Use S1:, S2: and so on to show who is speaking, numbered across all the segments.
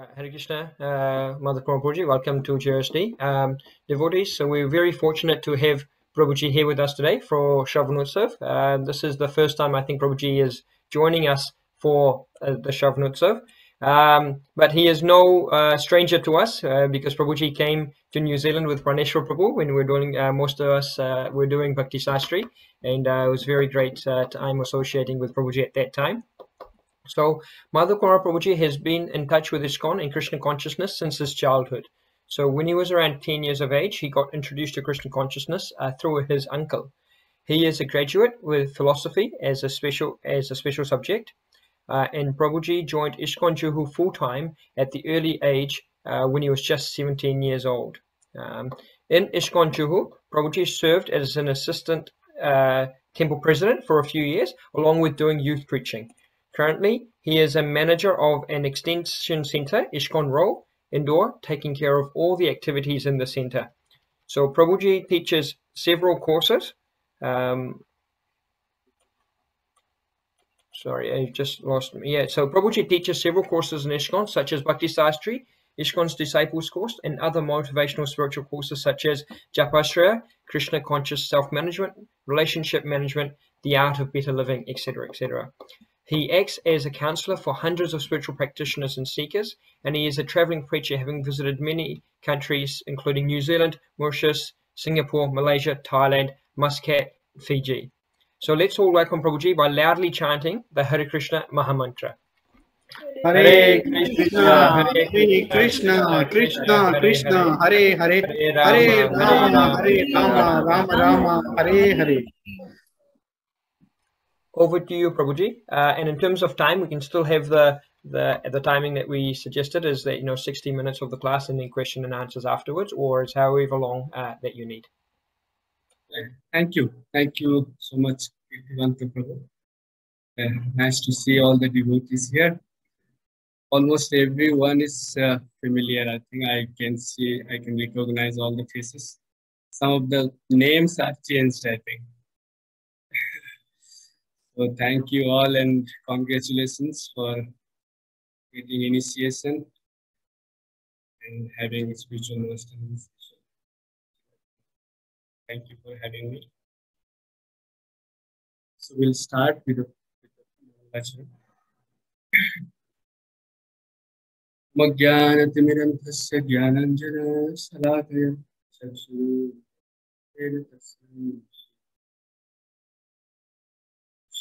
S1: Hare Krishna, Mother Prabhuji, welcome to JSD. Devotees, so we're very fortunate to have Prabhuji here with us today for Sravan Utsav. This is the first time I think Prabhuji is joining us for the Sravan Utsav. But he is no stranger to us because Prabhuji came to New Zealand with Praneshwar Prabhu when we were doing, most of us were doing Bhakti Sastri, and it was very great time associating with Prabhuji at that time. So Madhava Kumar Prabhuji has been in touch with ISKCON and Krishna consciousness since his childhood. So when he was around 10 years of age, he got introduced to Krishna consciousness through his uncle. He is a graduate with philosophy as a special subject, and Prabhuji joined ISKCON Juhu full-time at the early age when he was just 17 years old. In ISKCON Juhu, Prabhuji served as an assistant temple president for a few years, along with doing youth preaching. Currently, he is a manager of an extension center, ISKCON Row, Indore, taking care of all the activities in the center. So Prabhuji teaches several courses. Sorry, I just lost me. Yeah, so Prabhuji teaches several courses in ISKCON, such as Bhakti Sastri, ISKCON's Disciples Course, and other motivational spiritual courses such as Japashraya, Krishna Conscious Self-Management, Relationship Management, The Art of Better Living, etc., etc. He acts as a counselor for hundreds of spiritual practitioners and seekers, and he is a traveling preacher, having visited many countries, including New Zealand, Mauritius, Singapore, Malaysia, Thailand, Muscat, Fiji. So let's all welcome Prabhuji by loudly chanting the Hare Krishna Mahamantra.
S2: Hare Krishna, Hare Krishna, Krishna Krishna, Hare Hare, Hare Rama, Hare Rama, Rama Rama, Hare Hare.
S1: Over to you, Prabhuji. And in terms of time, we can still have the timing that we suggested is that 60 minutes of the class and then question and answers afterwards, or it's however long that you need.
S2: Thank you so much, Prabhu. Nice to see all the devotees here. Almost everyone is familiar. I think I can recognize all the faces. Some of the names are changed, I think. So thank you all and congratulations for getting initiation and having spiritual master initiation. Thank you for having me. So we'll start with the lecture. Magyanatimirandhasya Gyananjana Salakaya Chakshuru Vedatasya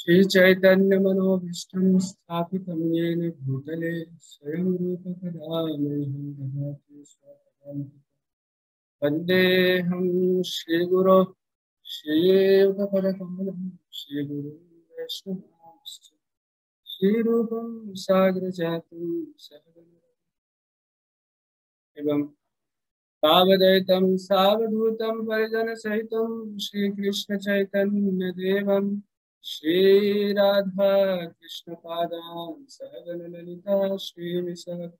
S2: Shri Chaitanya Manobhishtam Sthapitam Yena Bhutale Swayam Rupa Kadamaham Dhamati Swapadam Vandeham Shri Guru Shri Upapadakamalam Shri Guru Vaishnavamscha Shri Rupam Sagra Jatam Sahagana Evam Pavadaitam Savadhutam Parijana Saitam Shri Krishna Chaitanya Devam Shri Radha Krishna Padam Sahagana Lalita Shri Visakha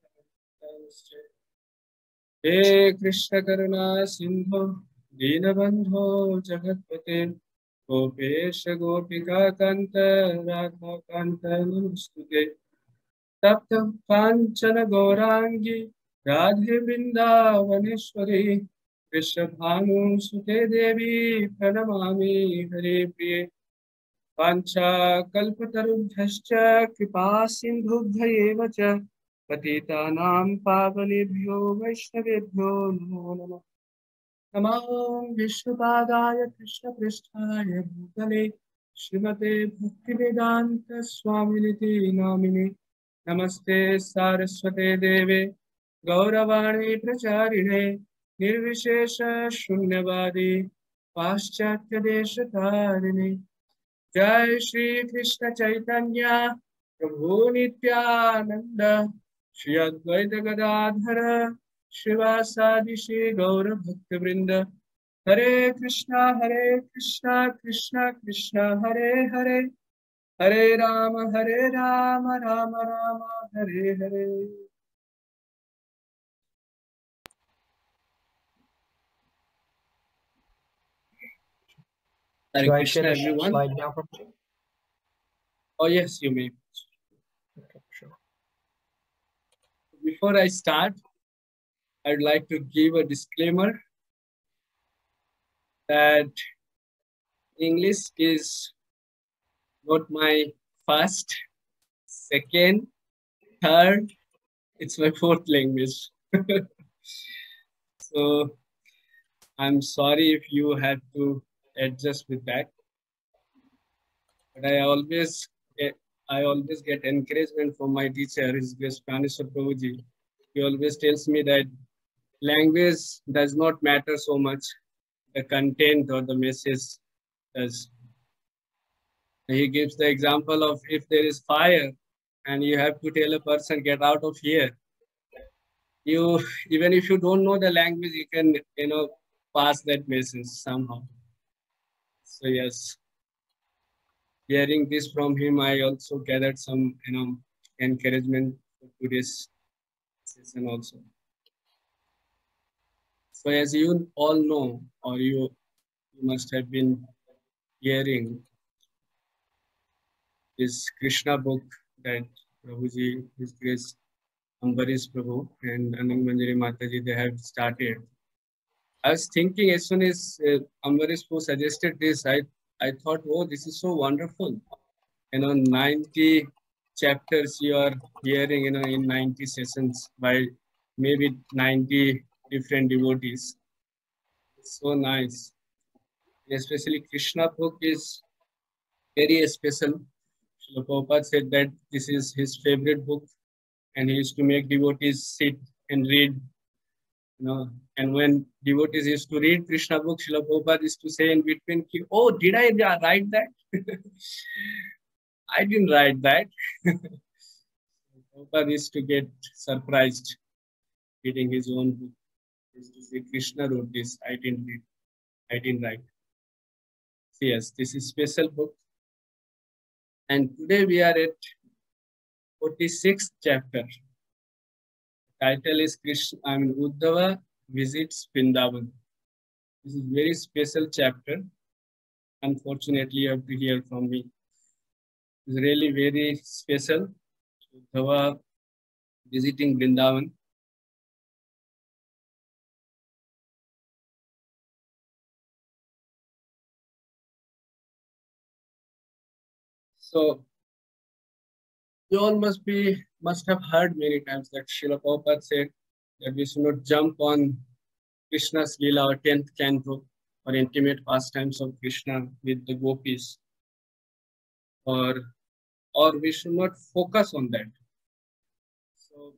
S2: He Krishna Karuna Sindhu Dinabandho Jagatpate Gopesha Gopika Kanta Radha Kanta Namastute Tapta Panchana Gaurangi Radhe Vrindavaneshwari Krishabhanu Sute Devi Pranamami Hare Priye Pancha Kalpatarubhyascha Kripa Sindhubhayeva cha Patitanam Pavanebhyo Vaishnavebhyo Namo Namah Namah Vishnupadaya Krishna Pristhaya Bhutale Srimate Bhaktivedanta Swaminiti Namine Namaste Saraswate Deve Gauravani Pracharine Nirvishesha Shunyavadi Paschatya Deshatarine Jai Shri Krishna Chaitanya Prabhu Nityananda Shri Advaita Gadadhara Shivasadi Shri Gaura Bhakta Vrinda Hare Krishna Krishna Krishna Hare Hare Hare Rama Rama Rama Hare Hare. Hare Krishna, everyone.
S1: Slide now,
S2: Oh yes, you may.
S1: Okay, sure.
S2: before I start, I'd like to give a disclaimer that English is not my first, second, third, it's my fourth language. So I'm sorry if you had to adjust with that. But I always get encouragement from my teacher, His Grace Praneswar Prabhuji. He always tells me that language does not matter so much, the content or the message does. He gives the example of if there is fire and you have to tell a person get out of here, you even if you don't know the language, you can pass that message somehow. So yes, hearing this from him, I also gathered some encouragement for today's session also. So as you all know, or you must have been hearing this Krishna book that Prabhuji, His Grace Ambarish Prabhu and Anand Manjari Mataji, they have started. I was thinking as soon as Ambarish Prabhu suggested this, I thought, oh, this is so wonderful. 90 chapters you are hearing, in 90 sessions by maybe 90 different devotees. It's so nice. Especially Krishna book is very special. Srila Prabhupada said that this is his favorite book, and he used to make devotees sit and read. And when devotees used to read Krishna book, Srila Prabhupada used to say in between, "Oh, did I write that?" I didn't write that. Prabhupada used to get surprised reading his own book. He used to say, "Krishna wrote this. I didn't read. I didn't write." So yes, this is special book. And today we are at 46th chapter. Title is Uddhava Visits Vṛndāvana. This is very special chapter. Unfortunately, you have to hear from me. It's really very special. Uddhava visiting Vṛndāvana. So you all must have heard many times that Srila Prabhupada said that we should not jump on Krishna's Leela or 10th canto or intimate pastimes of Krishna with the gopis, or we should not focus on that. So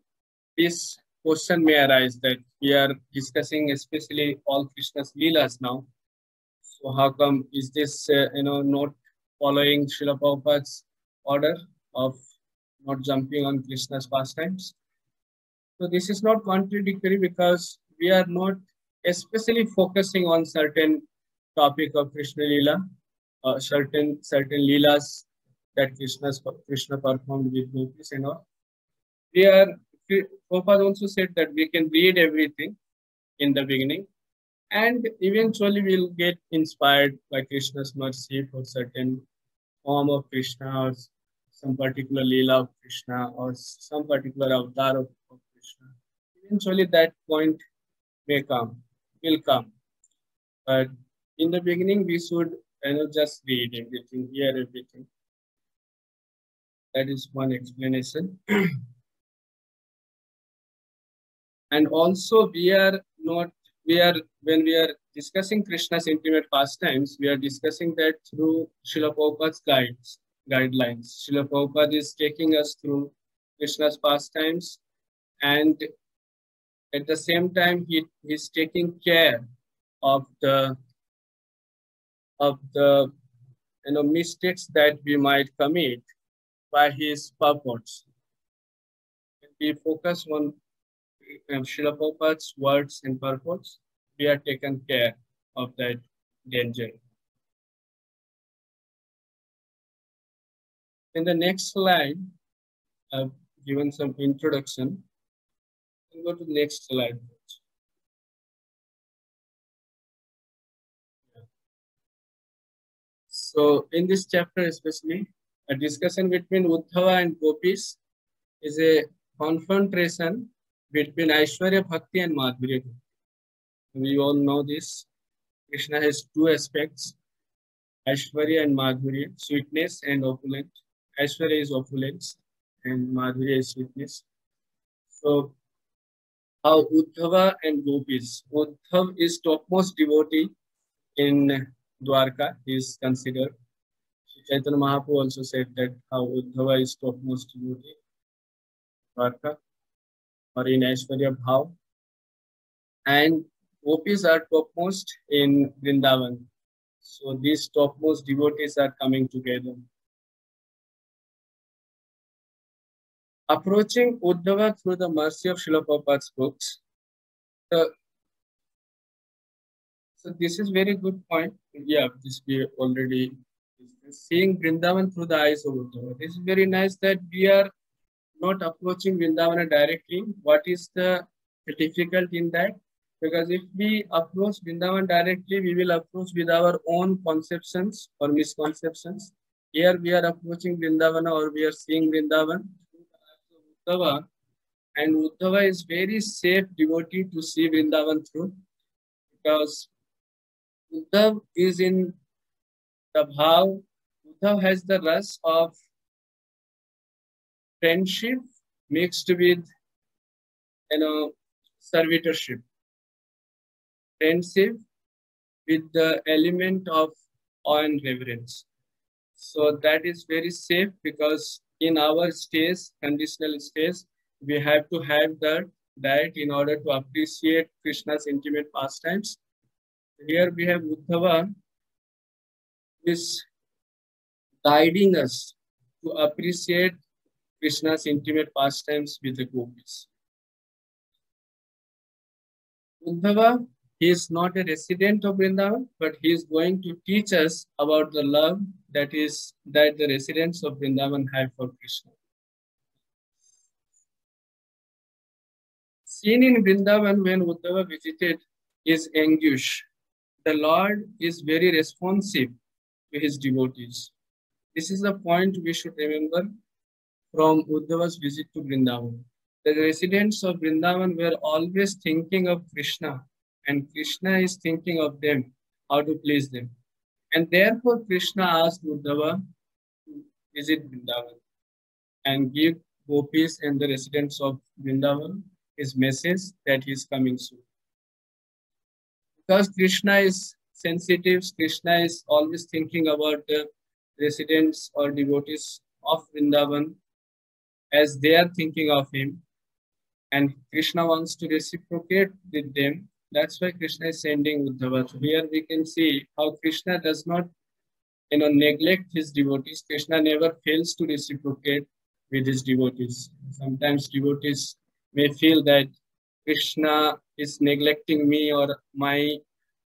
S2: this question may arise that we are discussing especially all Krishna's Leelas now. So how come is this not following Srila Prabhupada's order of not jumping on Krishna's pastimes? So this is not contradictory, because we are not especially focusing on certain topic of Krishna Leela, certain Leelas that Krishna performed with gopis and all. Prabhupada also said that we can read everything in the beginning, and eventually we'll get inspired by Krishna's mercy for certain form of Krishna, or some particular Leela of Krishna, or some particular avatar of Krishna. Eventually that point will come. But in the beginning, we should just read everything, hear everything. That is one explanation. And also when we are discussing Krishna's intimate pastimes, we are discussing that through Srila Prabhupada's guidelines. Srila Prabhupada is taking us through Krishna's pastimes, and at the same time he's taking care of the mistakes that we might commit by his purports. When we focus on Srila Prabhupada's words and purports, we are taken care of that danger. In the next slide, I've given some introduction. We'll go to the next slide. So in this chapter especially, a discussion between Uddhava and gopis is a confrontation between Aishwarya Bhakti and Madhurya Bhakti. We all know this. Krishna has two aspects, Aishwarya and Madhurya, sweetness and opulence. Aishwarya is opulence and Madhurya is sweetness. So, how Uddhava and Gopis. Uddhav is topmost devotee in Dwarka, he is considered. Chaitanya Mahaprabhu also said that how Uddhava is topmost devotee in Dwarka or in Aishwarya Bhav. And Gopis are topmost in Vrindavan. So these topmost devotees are coming together. Approaching Uddhava through the mercy of Srila Prabhupada's books. So this is very good point. Yeah, this we already seeing Vrindavan through the eyes of Uddhava. This is very nice that we are not approaching Vrindavana directly. What is the difficulty in that? Because if we approach Vrindavan directly, we will approach with our own conceptions or misconceptions. Here we are approaching Vrindavana or we are seeing Vrindavan through the eyes of Uddhava. And Uddhava is very safe devotee to see Vrindavan through. Because Uddhav is in the bhav. Uddhav has the ras of friendship mixed with, servitorship. Friendship with the element of awe and reverence. So that is very safe because in our stage, conditional stage, we have to have that in order to appreciate Krishna's intimate pastimes. Here we have Uddhava is guiding us to appreciate Krishna's intimate pastimes with the gopis. Uddhava, he is not a resident of Vrindavan, but he is going to teach us about the love that the residents of Vrindavan have for Krishna. Seen in Vrindavan when Uddhava visited is anguish. The Lord is very responsive to his devotees. This is the point we should remember from Uddhava's visit to Vrindavan. The residents of Vrindavan were always thinking of Krishna, and Krishna is thinking of them, how to please them. And therefore, Krishna asked Uddhava to visit Vrindavan and give gopis and the residents of Vrindavan his message that he is coming soon. Because Krishna is sensitive, Krishna is always thinking about the residents or devotees of Vrindavan as they are thinking of him. And Krishna wants to reciprocate with them. That's why Krishna is sending Uddhava. So here we can see how Krishna does not neglect his devotees. Krishna never fails to reciprocate with his devotees. Sometimes devotees may feel that Krishna is neglecting me or my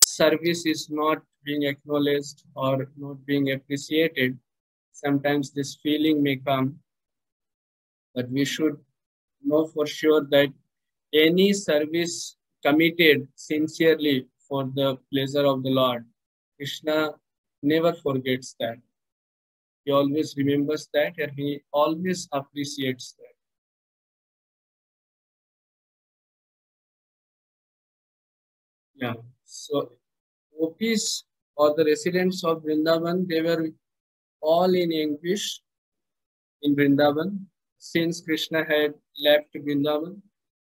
S2: service is not being acknowledged or not being appreciated. Sometimes this feeling may come, but we should know for sure that any service committed sincerely for the pleasure of the Lord, Krishna never forgets that. He always remembers that and he always appreciates that. Yeah, so gopis or the residents of Vrindavan, they were all in anguish in Vrindavan since Krishna had left Vrindavan.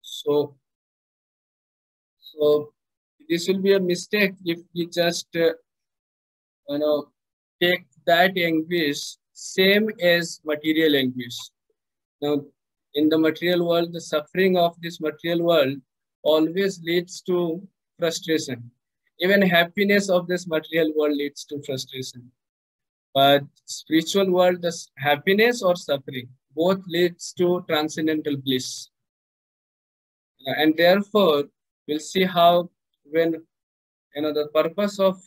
S2: So this will be a mistake if we just take that anguish same as material anguish. Now, in the material world, the suffering of this material world always leads to frustration. Even happiness of this material world leads to frustration. But spiritual world, the happiness or suffering, both leads to transcendental bliss. And therefore, we'll see how when the purpose of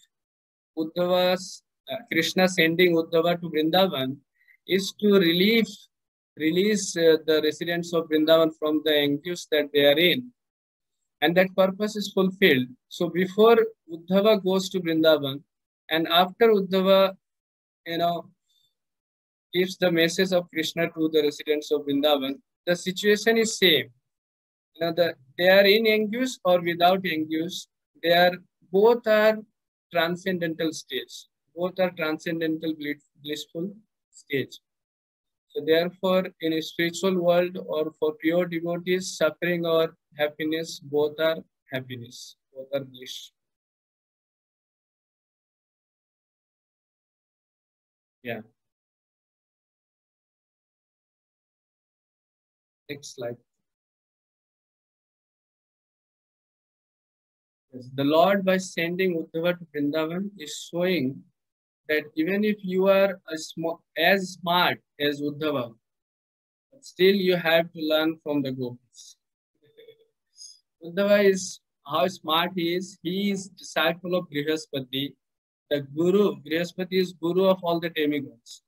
S2: Uddhava's Krishna sending Uddhava to Vrindavan is to release the residents of Vrindavan from the anguish that they are in. And that purpose is fulfilled. So before Uddhava goes to Vrindavan, and after Uddhava, gives the message of Krishna to the residents of Vrindavan, the situation is same. They are in anguish or without anguish. Both are transcendental stage. Both are transcendental blissful stage. So therefore, in a spiritual world or for pure devotees, suffering or happiness, both are happiness, both are bliss. Yeah. Next slide. Yes. The Lord, by sending Uddhava to Vrindavan, is showing that even if you are as smart as Uddhava, still you have to learn from the gopis. Uddhava is how smart he is. He is disciple of Brihaspati. The Guru, Brihaspati is Guru of all the demigods.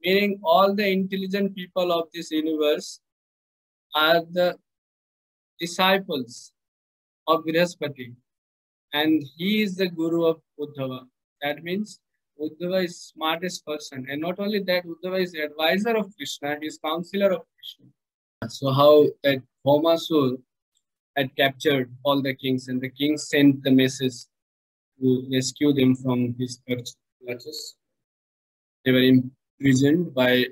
S2: Meaning all the intelligent people of this universe are the disciples of Brihaspati. And he is the Guru of Uddhava. That means Uddhava is smartest person. And not only that, Uddhava is the advisor of Krishna. He is counselor of Krishna. So how that Bhaumasur had captured all the kings and the king sent the message to rescue them from his clutches. They were imprisoned by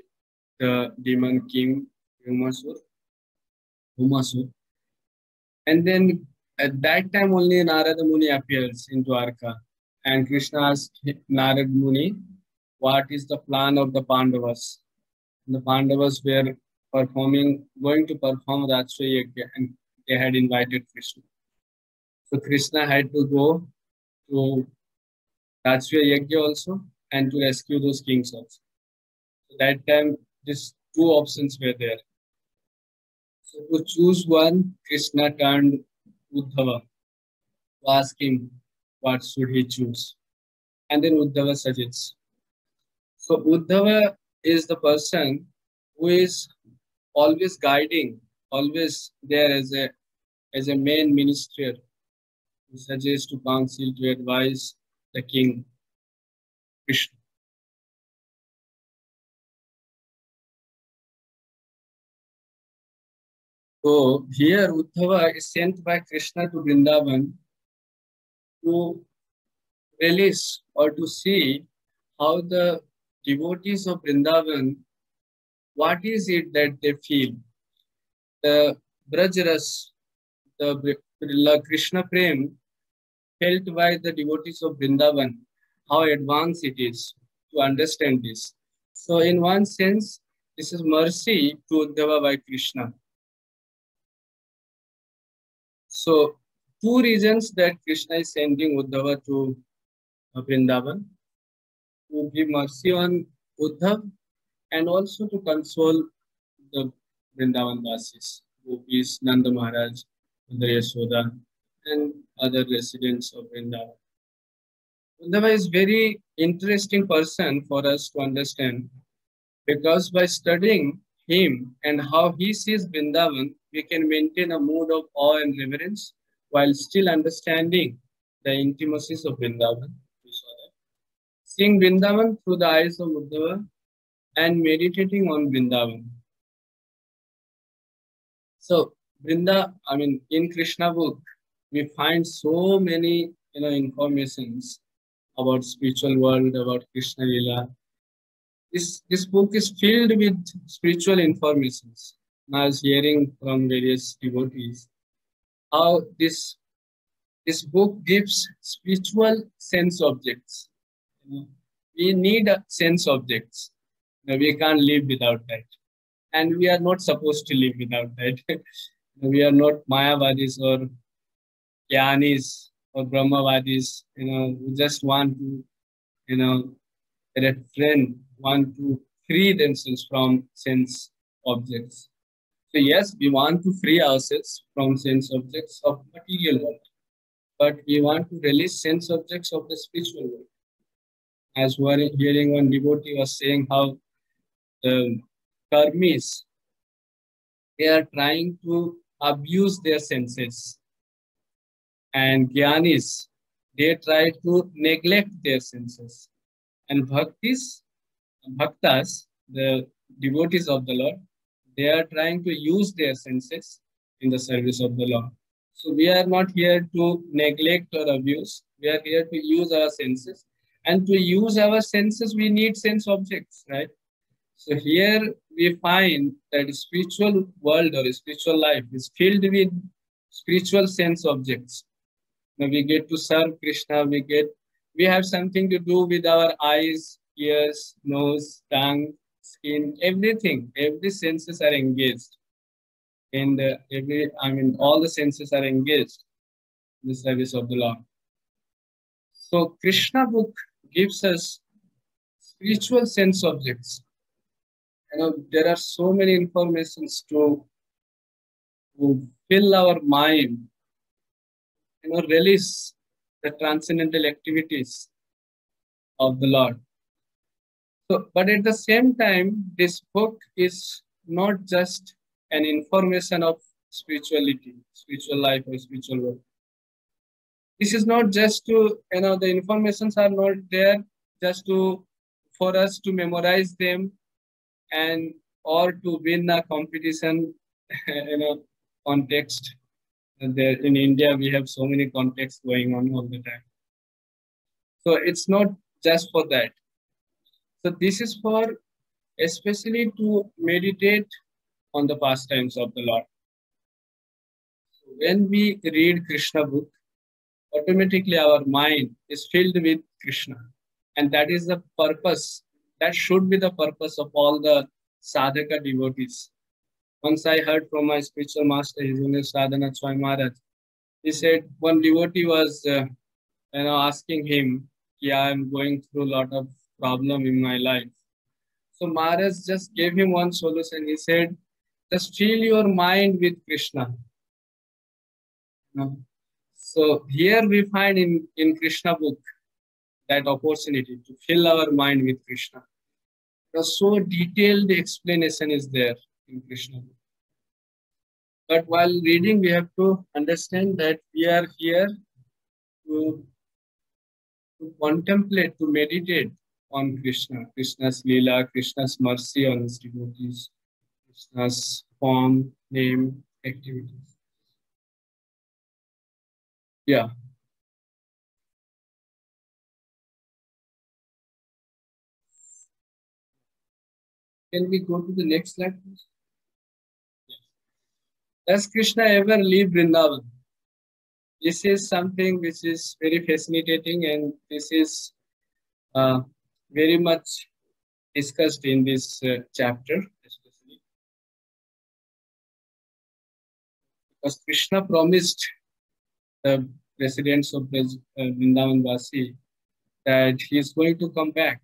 S2: the demon king Bhaumasur. And then at that time only Narada Muni appears in Dwarka. And Krishna asked Narada Muni, what is the plan of the Pandavas? And the Pandavas were going to perform Rajsuriya Yajna, and they had invited Krishna. So Krishna had to go to Rajsuriya Yajna also and to rescue those kings also. So that time, these two options were there. So to choose one, Krishna turned Uddhava to ask him what should he choose. And then Uddhava suggests. So Uddhava is the person who is always guiding, always there as a main minister who suggests to counsel, to advise the king, Krishna. So here Uddhava is sent by Krishna to Vrindavan to release or to see how the devotees of Vrindavan, what is it that they feel? The Brajras, the Krishna Prem felt by the devotees of Vrindavan, how advanced it is to understand this. So in one sense, this is mercy to Uddhava by Krishna. So two reasons that Krishna is sending Uddhava to Vrindavan, to give mercy on Uddhav and also to console the Vrindavan Vasis, Gopis, Nanda Maharaj, Mother Yashoda, and other residents of Vrindavan. Uddhava is very interesting person for us to understand, because by studying him and how he sees Vrindavan, we can maintain a mood of awe and reverence while still understanding the intimacies of Vrindavan. Seeing Vrindavan through the eyes of Uddhava and meditating on Vrindavan. So in Krishna Book, we find so many informations about spiritual world, about Krishna Lila. This book is filled with spiritual informations. I was hearing from various devotees how this book gives spiritual sense objects. We need sense objects. We can't live without that. And we are not supposed to live without that. We are not Mayavadis or Jnanis or Brahmavadis. We just want to, want to free themselves from sense objects. So yes, we want to free ourselves from sense objects of material world, but we want to release sense objects of the spiritual world. As we are hearing one devotee was saying how the karmis, they are trying to abuse their senses, and jnanis, they try to neglect their senses, and bhaktas, the devotees of the Lord, they are trying to use their senses in the service of the Lord. So we are not here to neglect or abuse. We are here to use our senses. And to use our senses, we need sense objects, right? So here we find that the spiritual world or spiritual life is filled with spiritual sense objects. Now we get to serve Krishna, we have something to do with our eyes, ears, nose, tongue, skin, everything. Every senses are engaged. And all the senses are engaged in the service of the Lord. So Krishna Book gives us spiritual sense objects. There are so many informations to fill our mind, release the transcendental activities of the Lord. So, but at the same time, this book is not just an information of spirituality, spiritual life or spiritual world. This is not just to, the informations are not there just for us to memorize them or to win a competition, context. There in India, we have so many contexts going on all the time. So it's not just for that. So this is for especially to meditate on the pastimes of the Lord. So when we read Krishna Book, automatically our mind is filled with Krishna. And that is the purpose. That should be the purpose of all the sadhaka devotees. Once I heard from my spiritual master, his name is Sadhana Choi Maharaj. He said one devotee was asking him, yeah, I'm going through a lot of problem in my life. So Maharaj just gave him one solution. He said, just fill your mind with Krishna. So here we find in Krishna Book that opportunity to fill our mind with Krishna. So detailed explanation is there in Krishna Book. But while reading, we have to understand that we are here to contemplate, to meditate on Krishna, Krishna's Leela, Krishna's mercy on his devotees, Krishna's form, name, activities. Yeah. Can we go to the next slide, please? Yes. Does Krishna ever leave Vrindavan? This is something which is very fascinating, and this is very much discussed in this chapter, especially because Krishna promised the residents of Vrindavan Vasi that he is going to come back.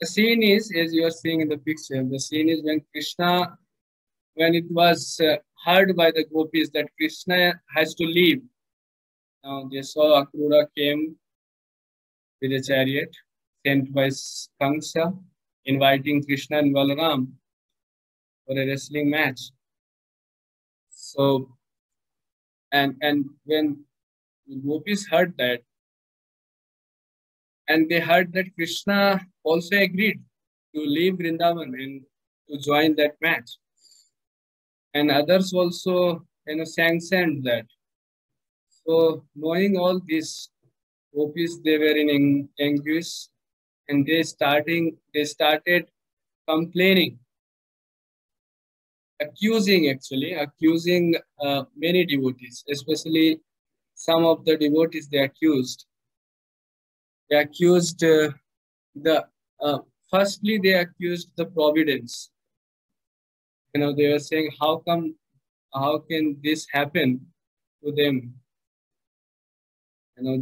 S2: The scene is, as you are seeing in the picture, the scene is when Krishna, when it was heard by the gopis that Krishna has to leave. Now they saw Akrura came with a chariot sent by Kamsa, inviting Krishna and Balaram for a wrestling match. So, and when the gopis heard that, and they heard that Krishna also agreed to leave Vrindavan and to join that match. And others also, sanctioned that. So knowing all this, gopis, they were in anguish, and they started complaining, accusing many devotees, especially some of the devotees. They accused firstly they accused the providence. They were saying, how can this happen to them?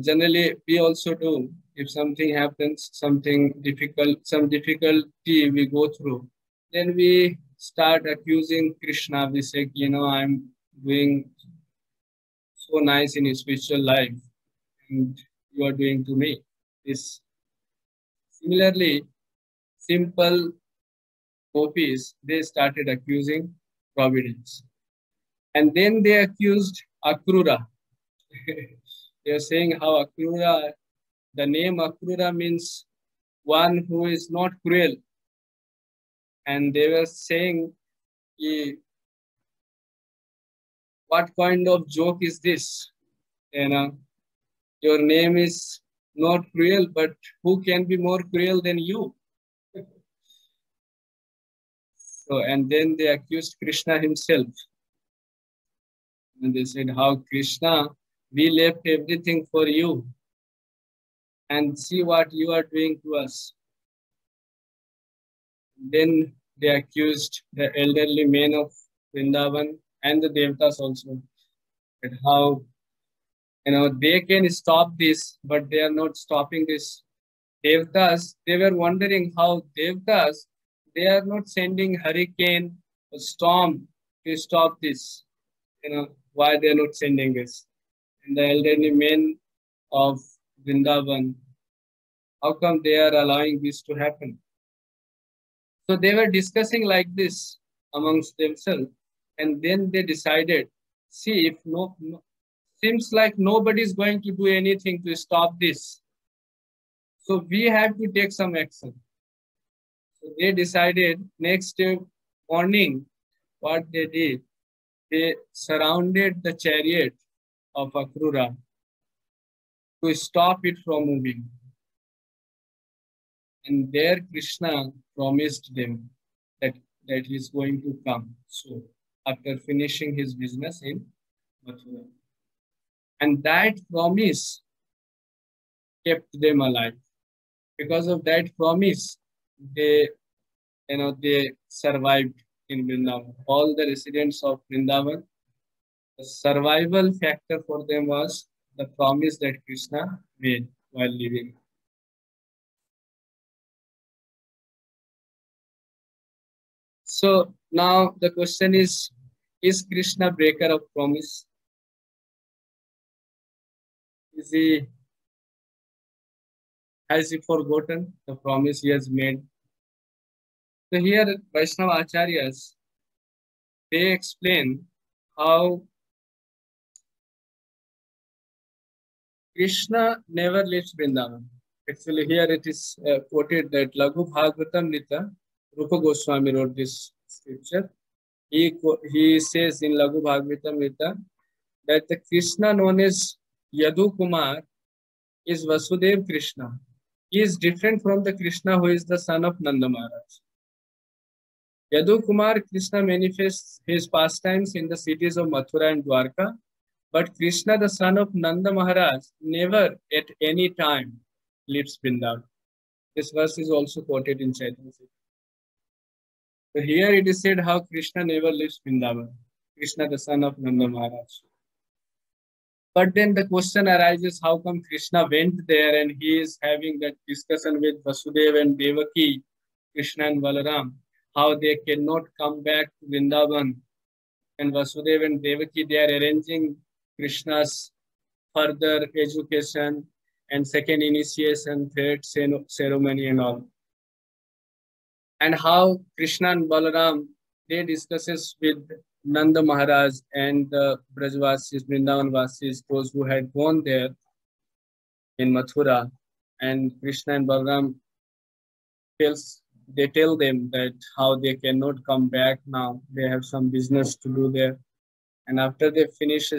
S2: Generally we also do. If something happens, some difficulty we go through, then we start accusing Krishna. We say, I'm doing so nice in spiritual life, and you are doing to me this. Similarly, simple gopis, they started accusing providence. And then they accused Akrura. They are saying how Akrura, the name Akrura means one who is not cruel. And they were saying what kind of joke is this? You know, your name is not cruel, but who can be more cruel than you? So, and then they accused Krishna himself. And they said, how Krishna, we left everything for you. And see what you are doing to us. Then they accused the elderly men of Vrindavan and the Devatas also. That how, they can stop this, but they are not stopping this. Devatas, they were wondering how Devatas, they are not sending hurricane or storm to stop this. Why they are not sending this? And the elderly men of Vrindavan, how come they are allowing this to happen? So they were discussing like this amongst themselves, and then they decided, see, if seems like nobody is going to do anything to stop this. So we have to take some action. So they decided next day morning, what they did, they surrounded the chariot of Akrura to stop it from moving. And there Krishna promised them that he is going to come soon after finishing his business in Mathura. And that promise kept them alive. Because of that promise, they survived in Vrindavan. All the residents of Vrindavan, the survival factor for them was the promise that Krishna made while living. So now the question is Krishna breaker of promise? Has he forgotten the promise he has made? So here Vaishnava Acharyas, they explain how Krishna never leaves Vrindavan. Actually here it is quoted that Laghu Bhagavatam Nita, Rupa Goswami wrote this scripture. He says in Laghu Bhagavatam Nita that the Krishna known as Yadu Kumar is Vasudev Krishna. He is different from the Krishna who is the son of Nanda Maharaj. Yadu Kumar Krishna manifests his pastimes in the cities of Mathura and Dwarka, but Krishna, the son of Nanda Maharaj, never at any time leaves Vrindavan. This verse is also quoted in Chaitanya. So here it is said how Krishna never leaves Vrindavan. Krishna, the son of Nanda Maharaj. But then the question arises, how come Krishna went there and he is having that discussion with Vasudeva and Devaki, Krishna and Balaram, how they cannot come back to Vrindavan. And Vasudeva and Devaki, they are arranging Krishna's further education and second initiation, third ceremony and all. And how Krishna and Balaram, they discusses with Nanda Maharaj and the Brajvasis, Vrindavan Vasis, those who had gone there in Mathura. And Krishna and Balaram tell them that how they cannot come back now. They have some business to do there. And after they finish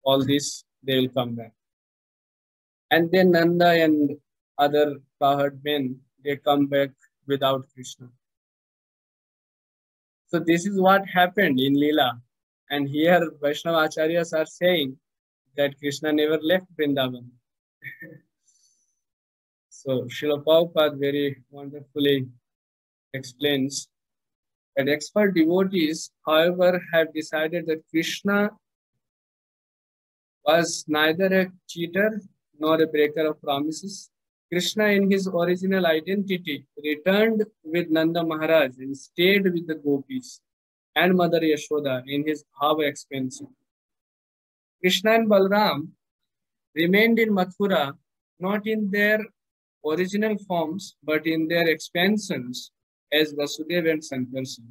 S2: all this, they will come back. And then Nanda and other cowherd men, they come back without Krishna. So this is what happened in Leela. And here Vaishnava Acharyas are saying that Krishna never left Vrindavan. So Srila Prabhupada very wonderfully explains that expert devotees, however, have decided that Krishna was neither a cheater nor a breaker of promises. Krishna in his original identity returned with Nanda Maharaj and stayed with the gopis and Mother Yashoda in his Bhava expansion. Krishna and Balaram remained in Mathura not in their original forms but in their expansions as Vasudeva and Sankarsana.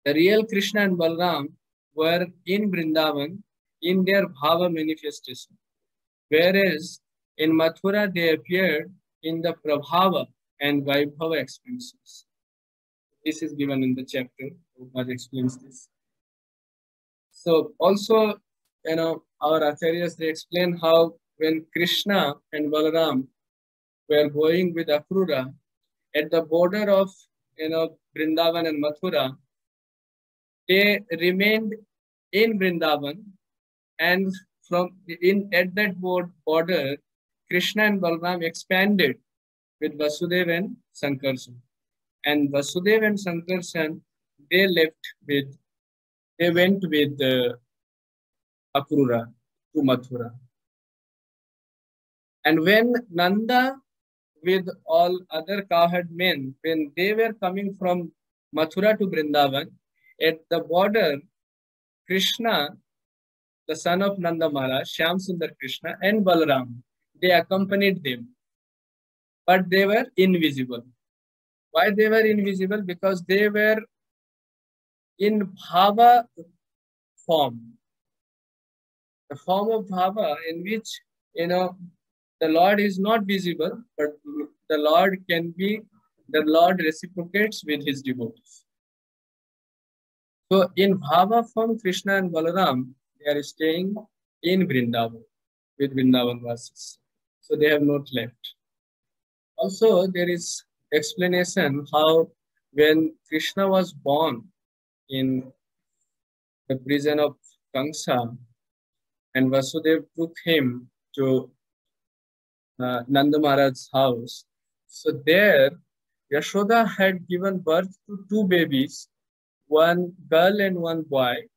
S2: The real Krishna and Balaram were in Vrindavan in their Bhava manifestation, whereas in Mathura they appeared in the Prabhava and Vaibhava expansions. This is given in the chapter. Prabhupada explains this. So also, our acharyas, they explain how when Krishna and Balaram were going with Akrura at the border of, Vrindavan and Mathura, they remained in Vrindavan, and at that border, Krishna and Balaram expanded with Vasudeva and Sankarshan. And Vasudeva and Sankarshan, they went with Akrura to Mathura. And when Nanda with all other cowherd men, when they were coming from Mathura to Vrindavan, at the border, Krishna, the son of Nanda Maharaj, Shyam Sundar Krishna, and Balaram, they accompanied them. But they were invisible. Why they were invisible? Because they were in Bhava form. The form of Bhava in which, the Lord is not visible, but the Lord reciprocates with his devotees. So in Bhava form, Krishna and Balaram, they are staying in Vrindavan with Vrindavan Vasis. So they have not left. Also, there is explanation how when Krishna was born in the prison of Kamsa, and Vasudeva took him to Nanda Maharaj's house. So there, Yashoda had given birth to two babies, one girl and one boy.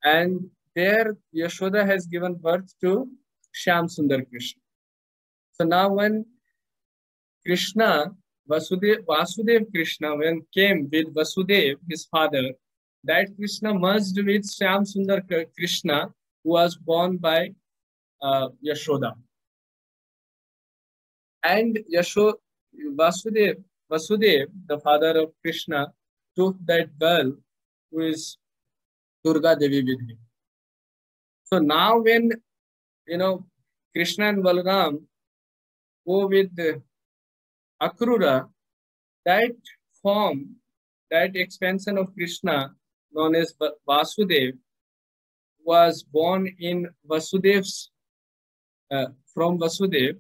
S2: And there, Yashoda has given birth to Shyam Sundar Krishna. So now when Vasudeva Krishna, when came with Vasudeva, his father, that Krishna merged with Shyam Sundar Krishna, who was born by Yashoda. And Vasudeva, the father of Krishna, took that girl who is Durga Devi with him. So now when, Krishna and Balaram go with Akrura, that form, that expansion of Krishna known as Vasudeva was born in Vasudev's, from Vasudeva.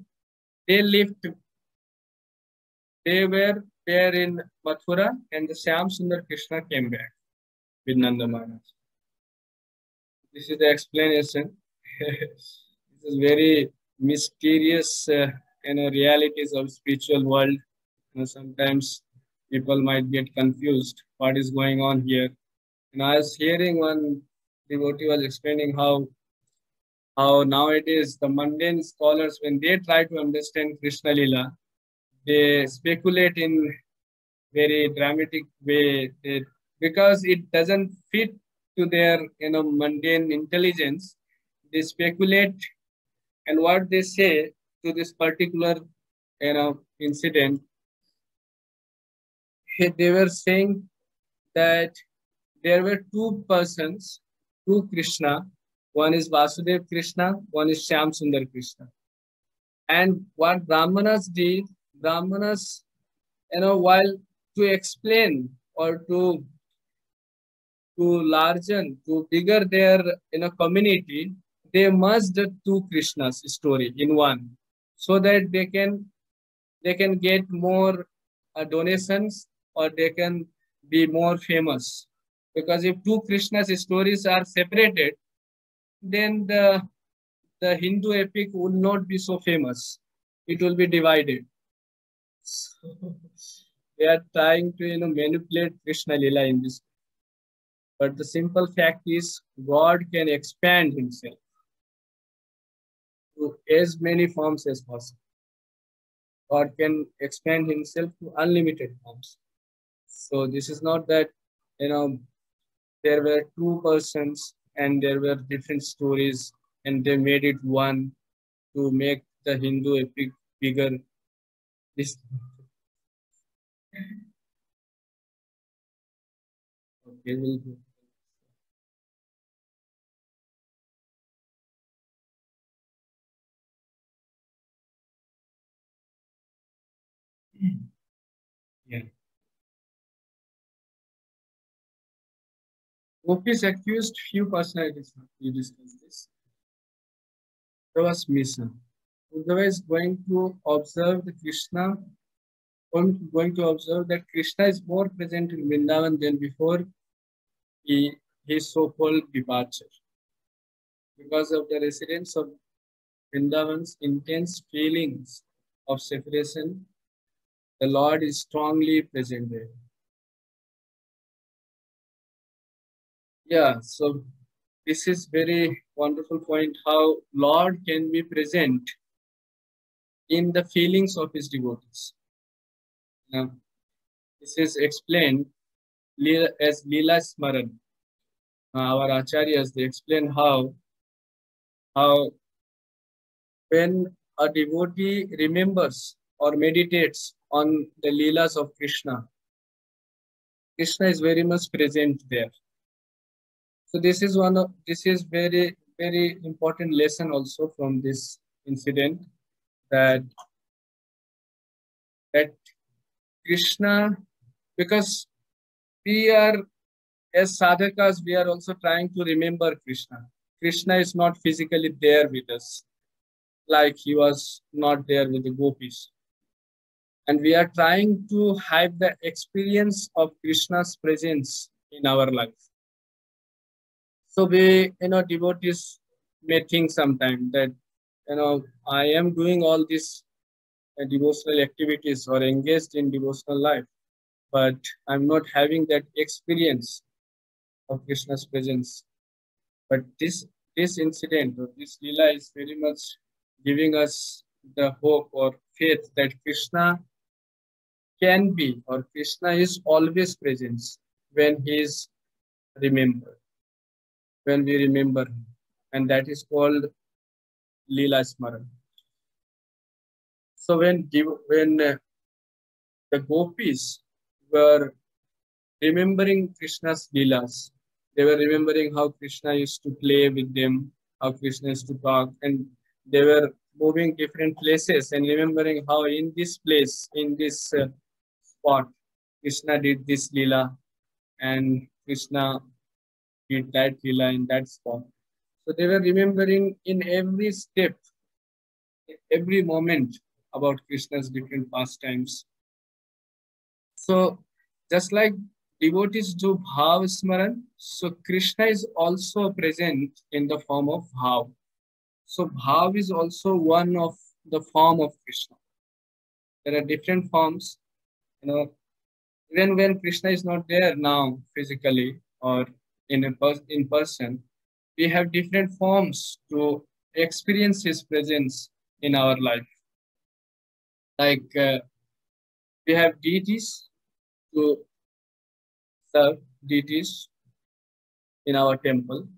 S2: They were there in Mathura, and the Shyam Sundar Krishna came back with Nanda Maharaj. This is the explanation. This is very mysterious, realities of spiritual world. Sometimes people might get confused what is going on here. I was hearing one devotee was explaining how nowadays the mundane scholars, when they try to understand Krishna Lila, they speculate in very dramatic way because it doesn't fit to their mundane intelligence. They speculate, and what they say to this particular incident, they were saying that there were two persons, two Krishna. One is Vasudeva Krishna, one is Shyam Sundar Krishna. And what Brahmanas did, while to explain or to bigger their community, they merged the two Krishnas story in one, so that they can get more donations, or they can be more famous. Because if two Krishnas stories are separated, then the Hindu epic will not be so famous. It will be divided. So they are trying to manipulate Krishna Lila in this. But the simple fact is, God can expand himself to as many forms as possible. God can expand himself to unlimited forms. So this is not that there were two persons and there were different stories and they made it one to make the Hindu epic bigger. Okay, we'll go. Yeah. Gopis accused few personalities. We discussed this. Uddhava's mission. Uddhava is going to observe the Krishna, going to observe that Krishna is more present in Vrindavan than before his so-called departure. Because of the residents of Vrindavan's intense feelings of separation, the Lord is strongly present there. Yeah, so this is very wonderful point how Lord can be present in the feelings of his devotees. Now, this is explained as Leela Smaran. Our acharyas, they explain how when a devotee remembers or meditates on the Leelas of Krishna, Krishna is very much present there. So this is very, very important lesson also from this incident, that Krishna, because we are, as sadhakas, we are also trying to remember Krishna. Krishna is not physically there with us, like he was not there with the gopis. And we are trying to have the experience of Krishna's presence in our life. So we, devotees may think sometimes that, I am doing all these devotional activities or engaged in devotional life, but I'm not having that experience of Krishna's presence. But this incident or this Leela is very much giving us the hope or faith that Krishna can be, or Krishna is always present when he is remembered, when we remember him. And that is called Leela Smaran. So when the gopis were remembering Krishna's Leelas, they were remembering how Krishna used to play with them, how Krishna used to talk, and they were moving different places and remembering how in this place, in this spot, Krishna did this Leela and Krishna did that Leela in that spot. So they were remembering in every step, every moment about Krishna's different pastimes. So just like devotees do Bhav Smaran, so Krishna is also present in the form of Bhav. So Bhav is also one of the form of Krishna. There are different forms, even when Krishna is not there now physically or in person, we have different forms to experience his presence in our life. Like we have deities to serve deities in our temple,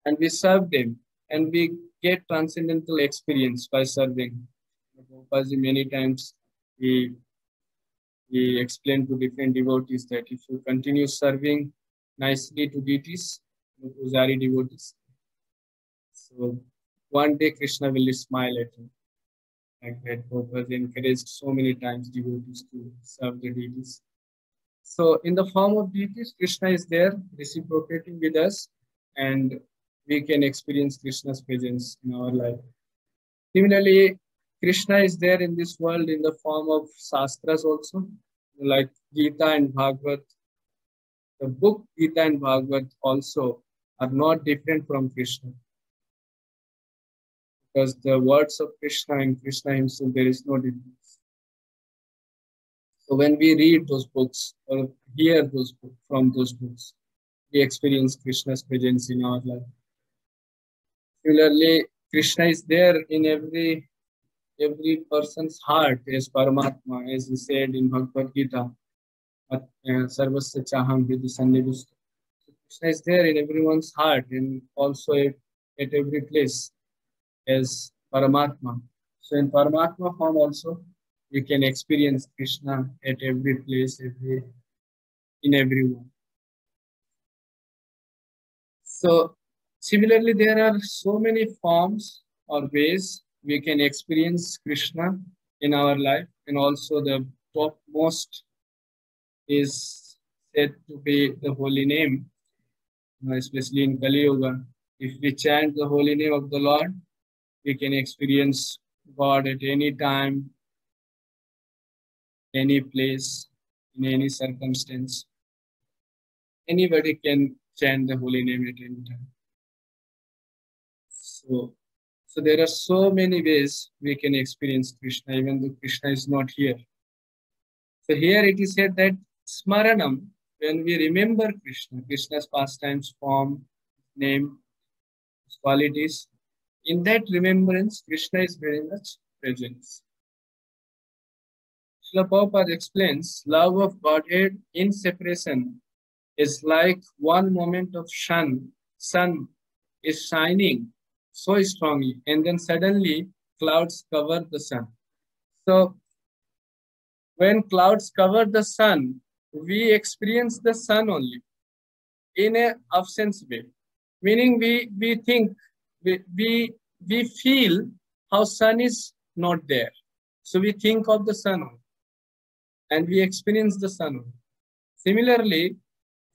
S2: and we serve them, and we get transcendental experience by serving. Prabhupada many times he explained to different devotees that if you continue serving nicely to deities, Pujari devotees, so one day Krishna will smile at you. Like that, Prabhupada encouraged so many times devotees to serve the deities. So in the form of deities, Krishna is there reciprocating with us, and we can experience Krishna's presence in our life. Similarly, Krishna is there in this world in the form of Shastras also, like Gita and Bhagavat. The book Gita and Bhagavat also are not different from Krishna, because the words of Krishna and Krishna himself, there is no difference. So when we read those books or hear those books from those books, we experience Krishna's presence in our life. Similarly, Krishna is there in every person's heart as Paramatma, as he said in Bhagavad Gita, Sarvasya Chaham Hridhi Sannivishta. Krishna is there in everyone's heart and also at every place as Paramatma. So in Paramatma form also, we can experience Krishna at every place, in everyone. So similarly, there are so many forms or ways we can experience Krishna in our life, and also the topmost is said to be the holy name. especially in Kali Yuga. If we chant the holy name of the Lord, we can experience God at any time, any place, in any circumstance. Anybody can chant the holy name at any time. So there are so many ways we can experience Krishna, even though Krishna is not here. So here it is said that Smaranam, when we remember Krishna, Krishna's pastimes, form, name, his qualities, in that remembrance, Krishna is very much present. Srila Prabhupada explains, love of Godhead in separation is like one moment of sun is shining so strongly, and then suddenly clouds cover the sun. So when clouds cover the sun, we experience the sun only in an absence way. Meaning we think, we feel how sun is not there. So we think of the sun only, and we experience the sun only. Similarly,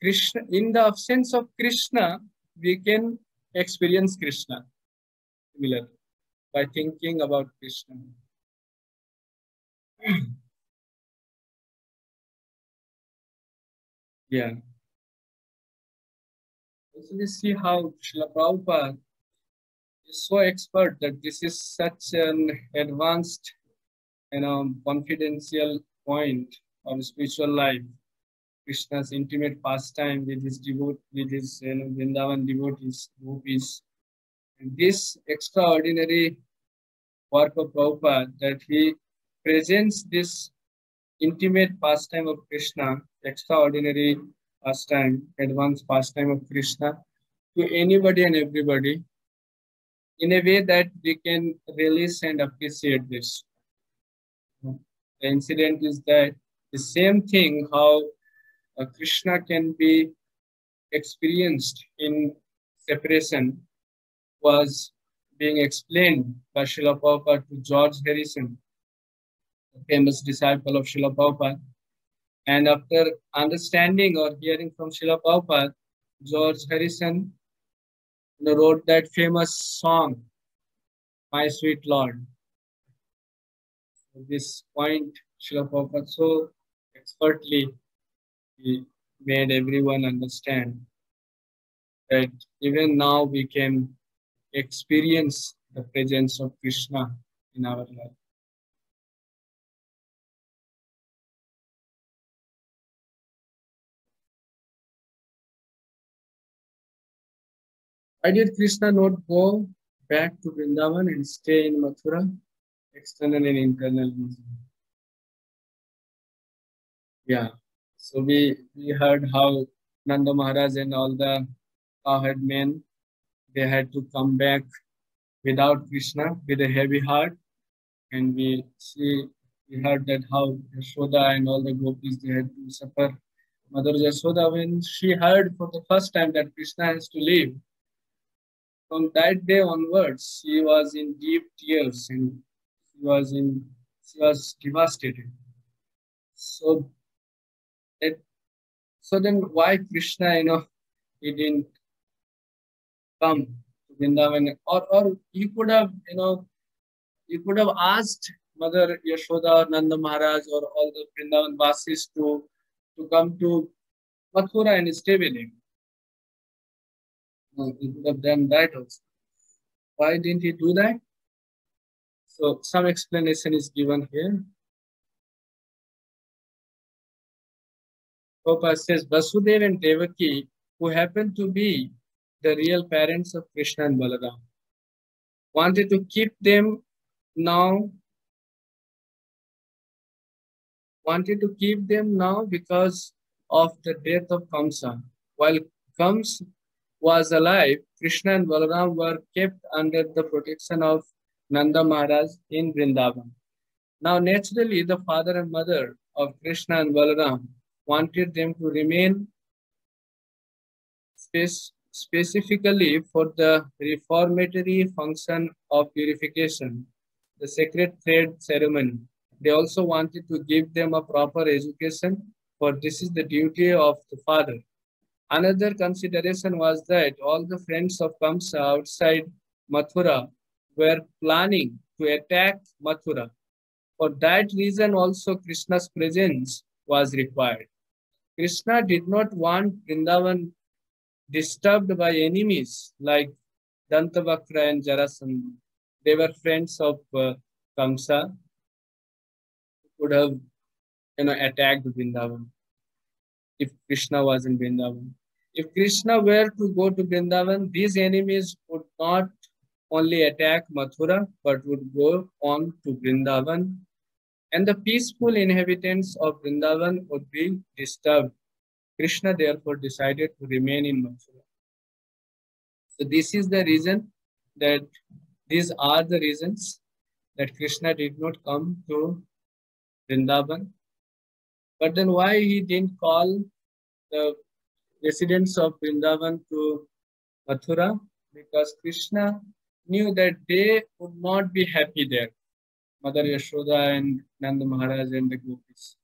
S2: Krishna, in the absence of Krishna, we can experience Krishna. Similarly, by thinking about Krishna. Yeah. Also, we see how Srila Prabhupada is so expert that this is such an advanced, confidential point of spiritual life. Krishna's intimate pastime with his Vrindavan devotees, gopis. And this extraordinary work of Prabhupada, that he presents this intimate pastime of Krishna, extraordinary pastime, advanced pastime of Krishna, to anybody and everybody, in a way that we can relish and appreciate this. The incident is that the same thing, how Krishna can be experienced in separation, was being explained by Srila Prabhupada to George Harrison, a famous disciple of Srila Prabhupada. And after understanding or hearing from Srila Prabhupada, George Harrison wrote that famous song, My Sweet Lord. At this point, Srila Prabhupada so expertly he made everyone understand that even now we can experience the presence of Krishna in our life. Why did Krishna not go back to Vrindavan and stay in Mathura? External and internal reason. Yeah. So we heard how Nanda Maharaj and all the cowherd men, they had to come back without Krishna, with a heavy heart. And we heard that how Yashoda and all the gopis, they had to suffer. Mother Yashoda, when she heard for the first time that Krishna has to leave, from that day onwards, she was in deep tears and she was devastated. So then why Krishna, he didn't come to Vrindavan, or he could have, you could have asked Mother Yashoda or Nanda Maharaj or all the Vrindavan Vasis to come to Mathura and stay with him. He could have done that also. Why didn't he do that? So some explanation is given here. Prabhupada says Vasudeva and Devaki, who happened to be the real parents of Krishna and Balaram, wanted to keep them now because of the death of Kamsa. While Kamsa was alive, Krishna and Balaram were kept under the protection of Nanda Maharaj in Vrindavan. Now naturally, the father and mother of Krishna and Balaram wanted them to remain specifically for the reformatory function of purification, the sacred thread ceremony. They also wanted to give them a proper education, for this is the duty of the father. Another consideration was that all the friends of Kamsa outside Mathura were planning to attack Mathura. For that reason also Krishna's presence was required. Krishna did not want Vrindavan disturbed by enemies like Dantavakra and Jarasandha. They were friends of Kamsa, who could have attacked Vrindavan if Krishna was in Vrindavan. If Krishna were to go to Vrindavan, these enemies would not only attack Mathura, but would go on to Vrindavan, and the peaceful inhabitants of Vrindavan would be disturbed. Krishna therefore decided to remain in Mathura. So this is the reason that these are the reasons that Krishna did not come to Vrindavan. But then why he didn't call the residents of Vrindavan to Mathura? Because Krishna knew that they would not be happy there, Mother Yashoda and Nanda Maharaj and the gopis,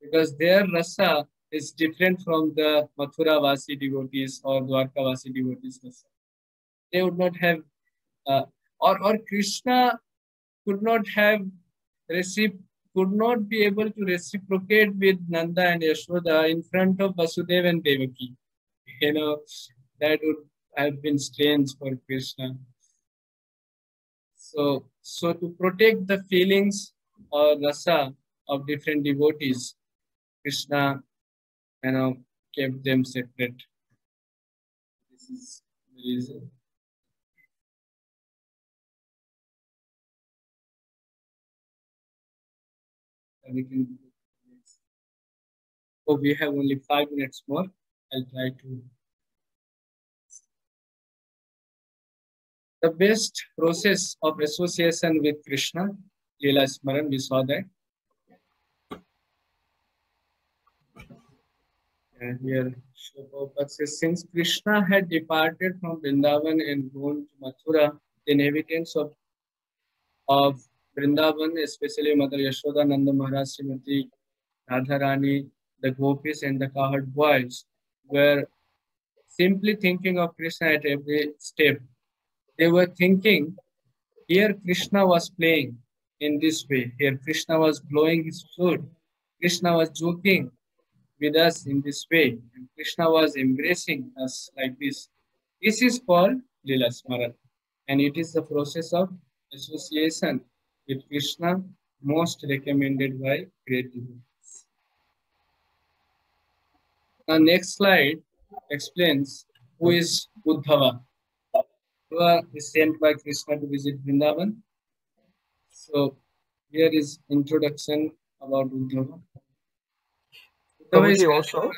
S2: because their rasa is different from the Mathura Vasi devotees or Dwarka Vasi devotees rasa. They would not have, or Krishna could not have could not be able to reciprocate with Nanda and Yashoda in front of Vasudeva and Devaki. That would have been strange for Krishna. So to protect the feelings or rasa of different devotees, Krishna, kept them separate. This is the reason. We can. Oh, we have only 5 minutes more. I'll try to. The best process of association with Krishna, Leela Smaran, we saw that. And here, Prabhupada says, since Krishna had departed from Vrindavan and gone to Mathura, the inhabitants of Vrindavan, especially Mother Yashoda, Nanda Maharaj, Srimati Radharani, the gopis and the cowherd boys, were simply thinking of Krishna at every step. They were thinking, here Krishna was playing in this way. Here Krishna was blowing his flute. Krishna was joking with us in this way. And Krishna was embracing us like this. This is called Leela Smaran. And it is the process of association with Krishna most recommended by great devotees. Now next slide explains who is Uddhava. Uddhava is sent by Krishna to visit Vrindavan. So here is introduction about Uddhava.
S1: Prabhuji also,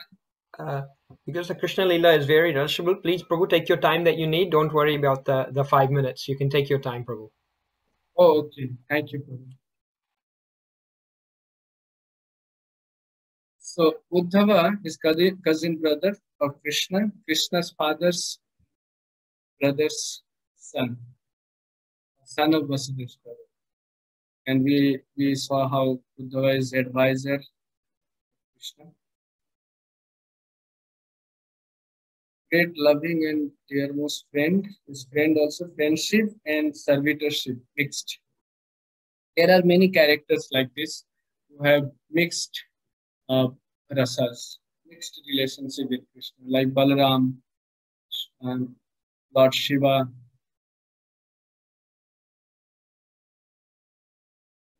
S1: because the Krishna Leela is very rushable, please Prabhu take your time that you need. Don't worry about the 5 minutes. You can take your time, Prabhu.
S2: Oh, okay. Thank you, Prabhu. So Uddhava is cousin brother of Krishna, Krishna's father's brother's son of Vasudeva's brother. And we saw how Uddhava is advisor of Krishna. Great loving and dearmost friend. His friend also friendship and servitorship mixed. There are many characters like this who have mixed rasas, mixed relationship with Krishna, like Balaram and Lord Shiva.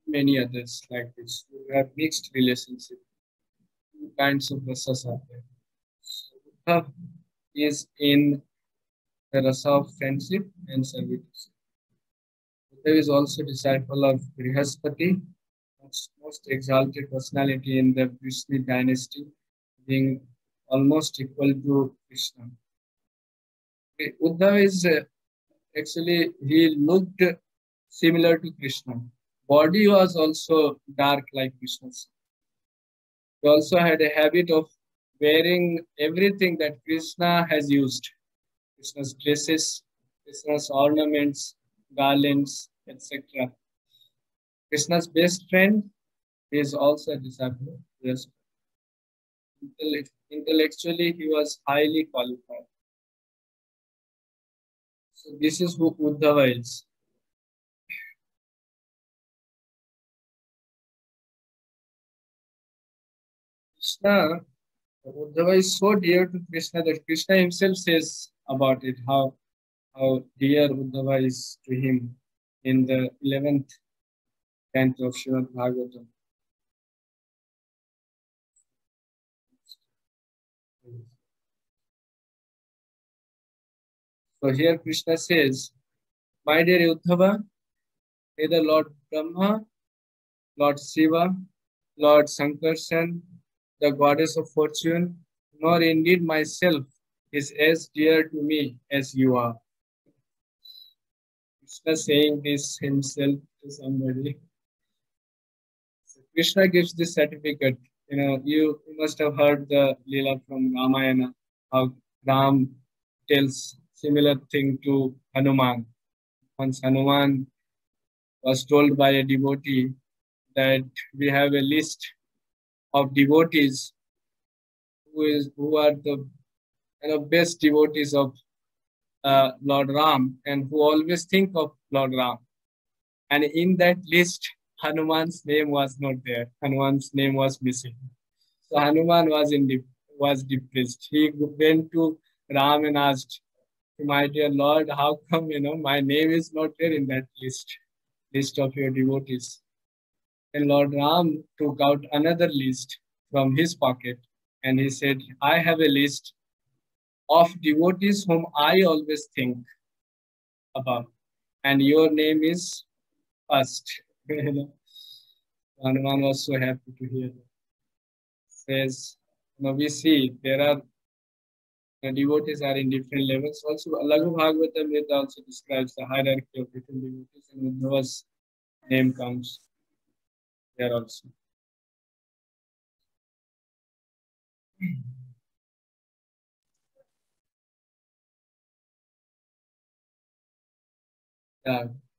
S2: Many others like this who have mixed relationship. Two kinds of rasas are there. So, Uddhava is in the rasa of friendship and servitorship. Uddhava is also disciple of Brihaspati, most exalted personality in the Vishnu dynasty, being almost equal to Krishna. Uddhava is actually, he looked similar to Krishna. Body was also dark like Krishna's. He also had a habit of wearing everything that Krishna has used. Krishna's dresses, Krishna's ornaments, garlands, etc. Krishna's best friend is also a disciple. Yes. Intellectually, he was highly qualified. So this is who Uddhava is. Krishna, Uddhava is so dear to Krishna that Krishna himself says about it, how dear Uddhava is to him in the 11th canto of Srimad Bhagavatam. So here Krishna says, my dear Uddhava, neither Lord Brahma, Lord Shiva, Lord Sankarshan, the goddess of fortune, nor indeed myself is as dear to me as you are. Krishna saying this himself to somebody. So Krishna gives this certificate. You must have heard the Leela from Ramayana, how Ram tells similar thing to Hanuman. Once Hanuman was told by a devotee that we have a list of devotees who are the best devotees of Lord Ram and who always think of Lord Ram. And in that list, Hanuman's name was not there. Hanuman's name was missing. So Hanuman was depressed. He went to Ram and asked, my dear Lord, how come my name is not there in that list of your devotees? And Lord Ram took out another list from his pocket and he said, I have a list of devotees whom I always think about, and your name is first. Hanuman was so happy to hear that. Says, we see there are devotees are in different levels. Also, Laghu Bhagavatam also describes the hierarchy of different devotees, and Uddhava's name comes there also.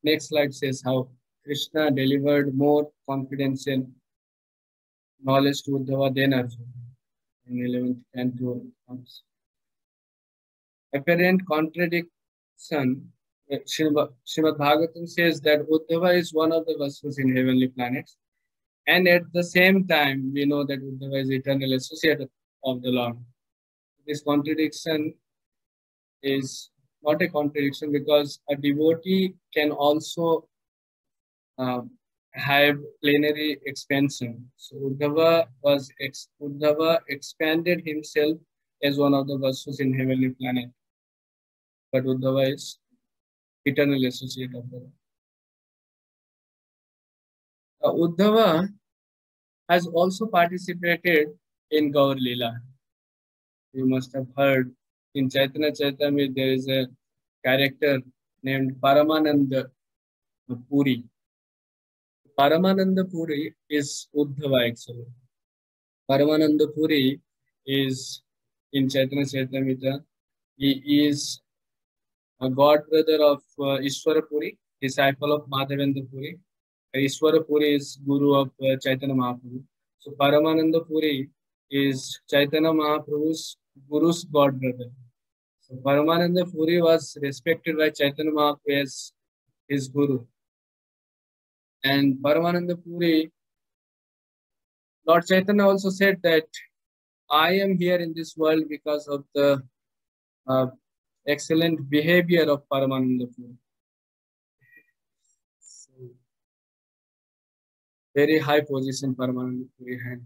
S2: Next slide says how Krishna delivered more confidential knowledge to Uddhava than Arjuna in 11th canto. Apparent contradiction. Srimad Bhagavatam says that Uddhava is one of the Vasus in heavenly planets, and at the same time we know that Uddhava is eternal associate of the Lord. This contradiction is not a contradiction because a devotee can also have plenary expansion. So Uddhava expanded himself as one of the Vasus in heavenly planet, but Uddhava is eternal associate of the Lord. Uddhava has also participated in Gaur Leela. You must have heard in Chaitanya Charitamrita there is a character named Paramananda Puri. Paramananda Puri is Uddhava actually. Paramananda Puri is in Chaitanya Charitamrita. He is a god brother of Ishwara Puri, disciple of Madhavendra Puri. Ishwara Puri is guru of Chaitanya Mahaprabhu. So Paramananda Puri is Chaitanya Mahaprabhu's guru's god brother. So Paramananda Puri was respected by Chaitanya Mahaprabhu as his guru. And Paramananda Puri, Lord Chaitanya also said that I am here in this world because of the excellent behavior of Paramananda Puri. So, very high position Paramananda Puri had.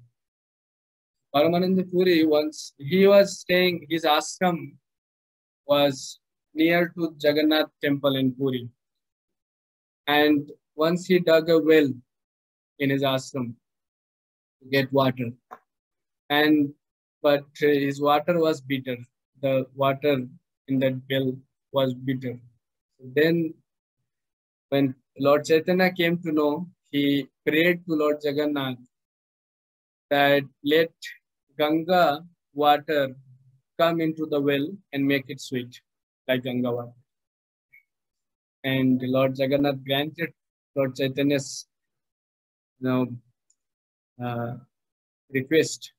S2: Paramananda Puri, once he was staying, his ashram was near to Jagannath temple in Puri. And once he dug a well in his ashram to get water. But his water was bitter. The water in that well was bitter. So then when Lord Chaitanya came to know, he prayed to Lord Jagannath that let Ganga water come into the well and make it sweet like Ganga water. And Lord Jagannath granted Lord Chaitanya's request.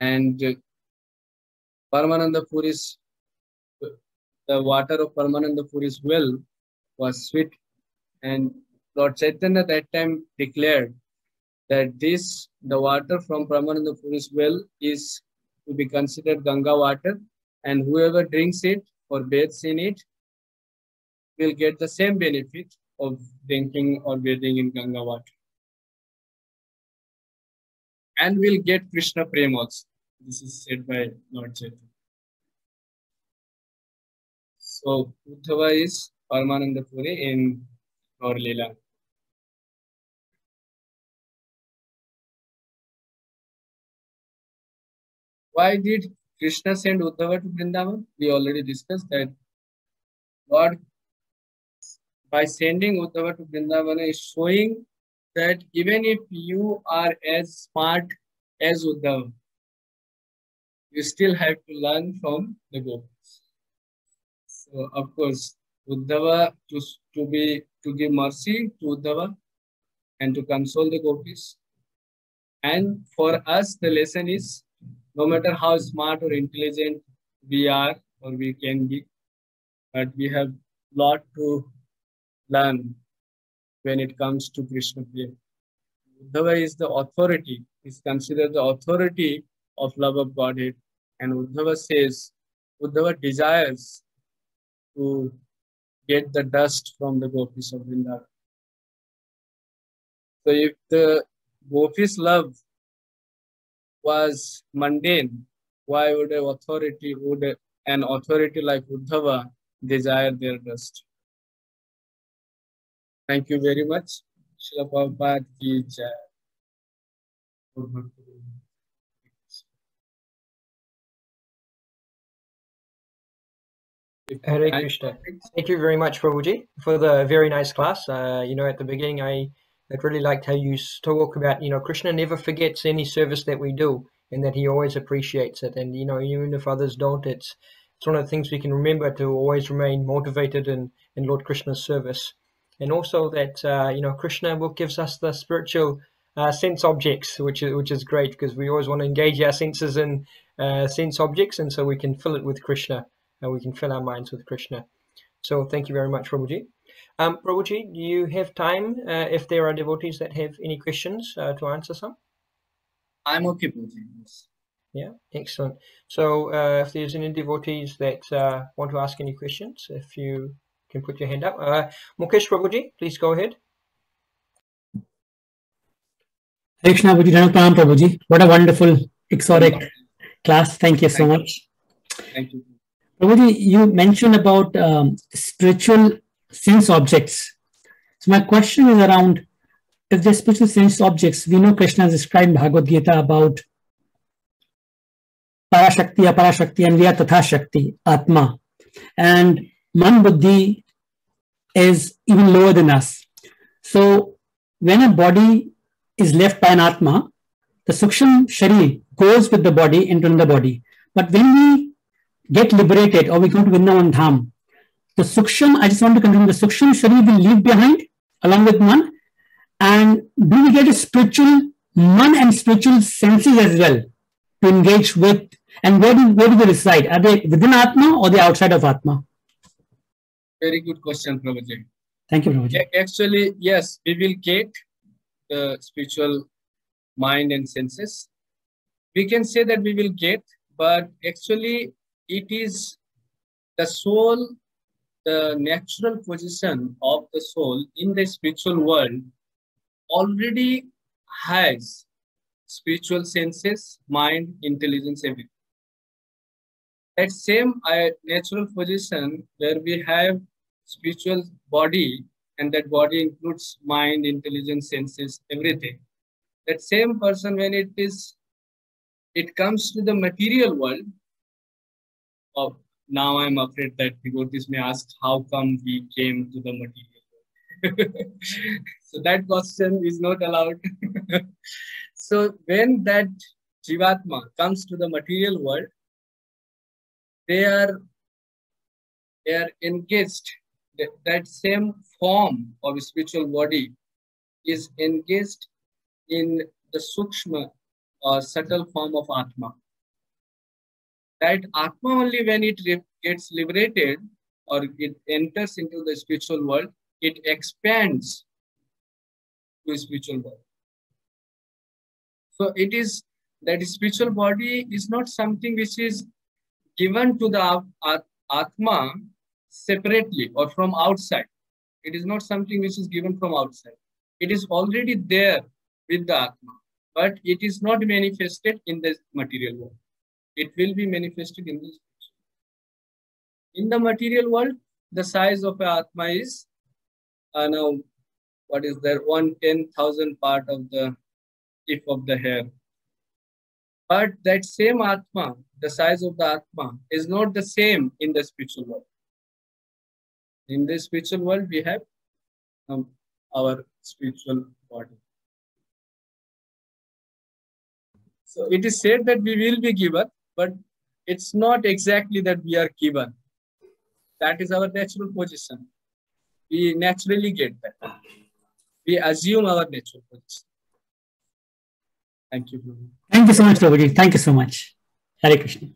S2: And Paramananda Puri's, the water of Paramananda Puri's well was sweet. And Lord Chaitanya that time declared that the water from Paramananda Puri's well is to be considered Ganga water, and whoever drinks it or bathes in it will get the same benefit of drinking or bathing in Ganga water. And will get Krishna Prem also. This is said by Lord Chaitanya. So Uddhava is Paramananda Puri in Gaur Leela. Why did Krishna send Uddhava to Vrindavan? We already discussed that God, by sending Uddhava to Vrindavan, is showing that even if you are as smart as Uddhava, you still have to learn from the gopis. So, of course, Uddhava to give mercy to Uddhava and to console the gopis. And for us, the lesson is, no matter how smart or intelligent we are or we can be, but we have a lot to learn when it comes to Krishna Prem. Uddhava is the authority, is considered the authority of love of Godhead. And Uddhava desires to get the dust from the gopis of Vrindavan. So if the gopis' love was mundane, why would an authority like Uddhava desire their dust? Thank you very much. Srila Prabhupada ki jai.
S1: Hare Krishna. Thank you very much, Prabhuji, for the very nice class. At the beginning, I really liked how you talk about, Krishna never forgets any service that we do, and that he always appreciates it. And, even if others don't, it's one of the things we can remember, to always remain motivated in Lord Krishna's service. And also that, Krishna Book gives us the spiritual sense objects, which is great, because we always want to engage our senses in sense objects, and so we can fill it with Krishna, and we can fill our minds with Krishna. So thank you very much, Prabhuji. Prabhuji, do you have time if there are devotees that have any questions to answer some?
S2: I'm okay, Prabhuji. Yes.
S1: Yeah, excellent. So if there's any devotees that want to ask any questions, if you can put your hand up. Mukesh Prabhuji, please go ahead.
S3: Krishna Prabhuji, what a wonderful exotic class. Thank you so much.
S2: Thank you.
S3: Prabhuji, you mentioned about spiritual sense objects. So my question is around, if the spiritual sense objects, we know Krishna has described in Bhagavad Gita about Parashakti, Aparashakti, and we are Tatha Shakti, Atma. And Man Buddhi is even lower than us. So when a body is left by an Atma, the Suksham Sharir goes with the body into the body. But when we get liberated or we go to Vrindavan Dham, the Suksham, I just want to confirm, the Suksham Sharir will leave behind along with Man. And do we get a spiritual Man and spiritual senses as well to engage with? And where do they reside? Are they within Atma or they outside of Atma?
S2: Very good question, Prabhuji.
S3: Thank you, Prabhuji.
S2: Actually, yes, we will get the spiritual mind and senses. We can say that we will get, but actually it is the soul, the natural position of the soul in the spiritual world already has spiritual senses, mind, intelligence, everything. That same natural position where we have spiritual body, and that body includes mind, intelligence, senses, everything. That same person, when it comes to the material world, now I'm afraid that devotees may ask, how come we came to the material world? So that question is not allowed. So when that Jivatma comes to the material world, they are engaged. That same form of spiritual body is engaged in the Sukshma or subtle form of Atma. That Atma only when it gets liberated or it enters into the spiritual world, it expands to the spiritual world. So it is that spiritual body is not something which is given to the Atma separately or from outside. It is not something which is given from outside. It is already there with the Atma, but it is not manifested in the material world. It will be manifested in this. In the material world, the size of an Atma is now, what is there, 1/10,000 part of the tip of the hair. But that same Atma, the size of the Atma, is not the same in the spiritual world. In the spiritual world, we have our spiritual body. So it is said that we will be given, but it's not exactly that we are given. That is our natural position. We naturally get that. We assume our natural position. Thank you, Prabhu.
S3: Thank you so much, Prabhuji. Thank you so much. Hare Krishna.